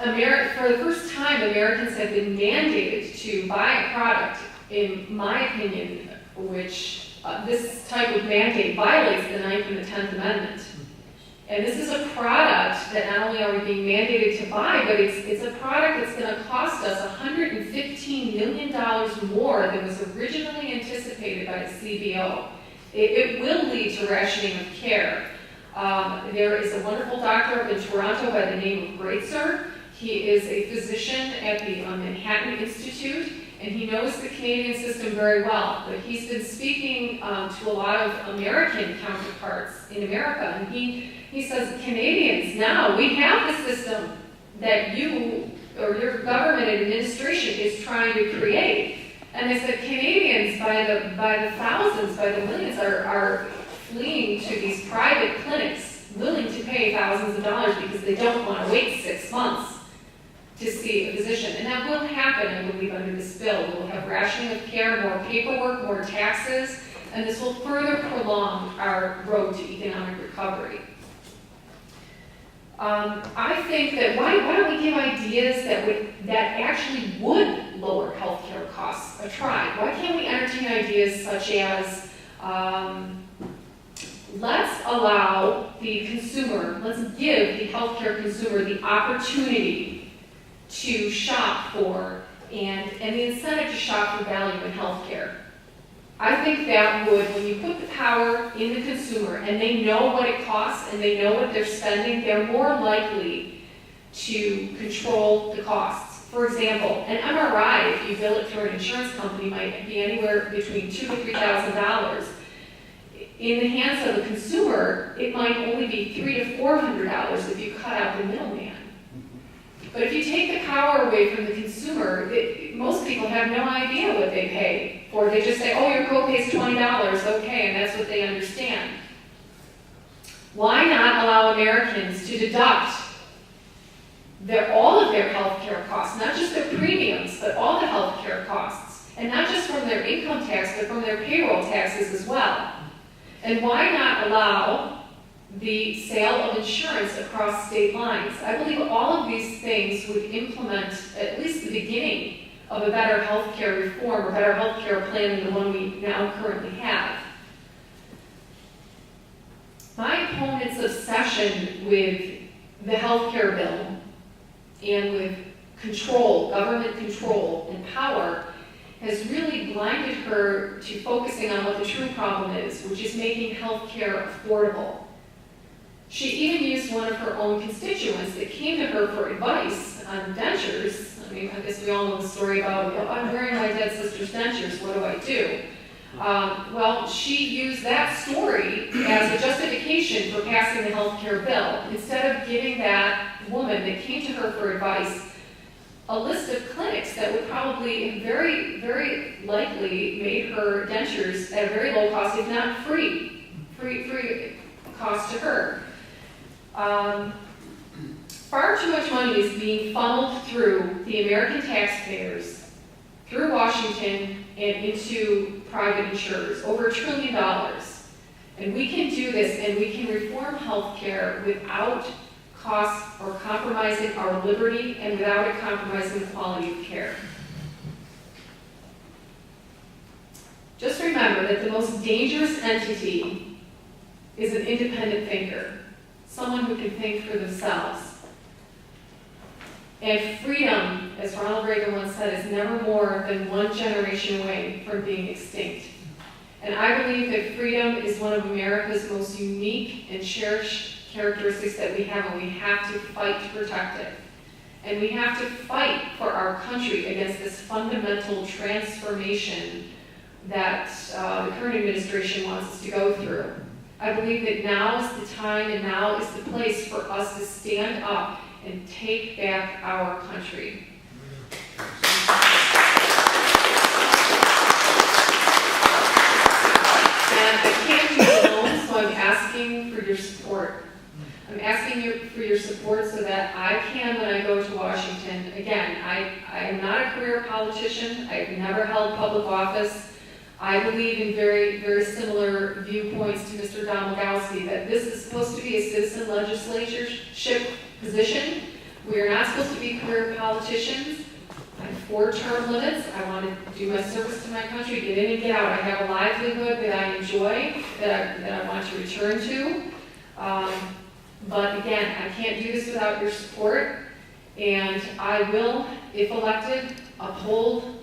For the first time, Americans have been mandated to buy a product, in my opinion, which this type of mandate violates the 9th and the 10th Amendment. And this is a product that not only are we being mandated to buy, but it's a product that's going to cost us $115 million more than was originally anticipated by the CBO. It will lead to rationing of care. There is a wonderful doctor up in Toronto by the name of Greatzer. He is a physician at the Manhattan Institute, and he knows the Canadian system very well. But he's been speaking to a lot of American counterparts in America, and he says, Canadians, now we have the system that you or your government administration is trying to create. And they said Canadians, by the thousands, by the millions, are fleeing to these private clinics, willing to pay thousands of dollars because they don't want to wait 6 months to see a physician. And that will happen, I believe, under this bill. We'll have rationing of care, more paperwork, more taxes, and this will further prolong our road to economic recovery. I think that why don't we give ideas that actually would lower healthcare costs a try? Why can't we entertain ideas such as let's allow the consumer, let's give the healthcare consumer the opportunity to shop for and the incentive to shop for value in healthcare. I think that would, when you put the power in the consumer and they know what it costs and they know what they're spending, they're more likely to control the costs. For example, an MRI, if you bill it through an insurance company, might be anywhere between $2,000 to $3,000. In the hands of a consumer, it might only be $300 to $400 if you cut out the middleman. But if you take the power away from the consumer, most people have no idea what they pay for. They just say, oh, your copay is $20, okay, and that's what they understand. Why not allow Americans to deduct all of their health care costs, not just their premiums, but all the health care costs, and not just from their income tax, but from their payroll taxes as well? And why not allow the sale of insurance across state lines? I believe all of these things would implement at least the beginning of a better healthcare reform or better healthcare plan than the one we now currently have. My opponent's obsession with the healthcare bill and with control, government control and power, has really blinded her to focusing on what the true problem is, which is making healthcare affordable. She even used one of her own constituents that came to her for advice on dentures. I mean, I guess we all know the story about, oh, I'm wearing my dead sister's dentures, what do I do? Well, she used that story as a justification for passing the health care bill. Instead of giving that woman that came to her for advice a list of clinics that would probably very, very likely made her dentures at a very low cost, if not free cost to her. Far too much money is being funneled through the American taxpayers, through Washington, and into private insurers, over $1 trillion. And we can do this, and we can reform healthcare without costs or compromising our liberty and without it compromising the quality of care. Just remember that the most dangerous entity is an independent thinker, someone who can think for themselves. And freedom, as Ronald Reagan once said, is never more than one generation away from being extinct. And I believe that freedom is one of America's most unique and cherished characteristics that we have, and we have to fight to protect it. And we have to fight for our country against this fundamental transformation that the current administration wants us to go through. I believe that now is the time and now is the place for us to stand up and take back our country. And I can't do it alone, so I'm asking for your support. I'm asking you for your support so that I can, when I go to Washington, again, I am not a career politician. I've never held public office. I believe in very, very similar viewpoints to Mr. Domagowski, that this is supposed to be a citizen legislatorship position, We are not supposed to be career politicians. I have 4 term limits. I want to do my service to my country, get in and get out. I have a livelihood that I enjoy, that I want to return to. But again, I can't do this without your support. And I will, if elected, uphold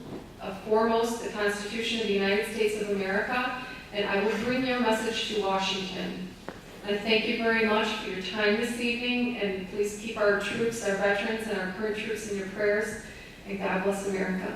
foremost the Constitution of the United States of America, and I will bring your message to Washington. I thank you very much for your time this evening, and please keep our troops, our veterans, and our current troops in your prayers, and God bless America.